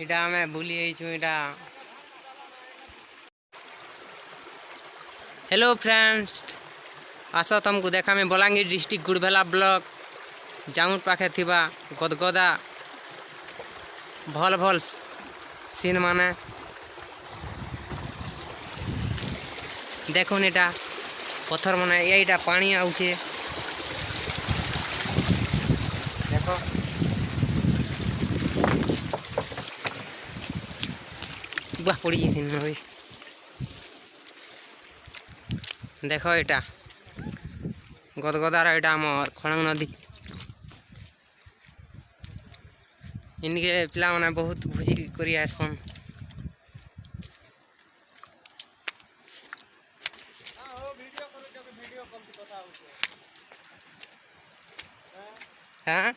इटा मैं भूली इटा। हेलो फ्रेंड्स, आस तुमको देखा मैं बलांगीर डिस्ट्रिक्ट गुड़भेला ब्लॉक जामुर पाखे थिबा गदगदा भल भल सीन माने देखुन इटा पत्थर माने यहीटा पानी आउचे देखो बाह पड़ी जाती देखो इटा गदगदार इटा आम खड़ंग नदी इनके पिला माने बहुत भोजी करी आसन। हाँ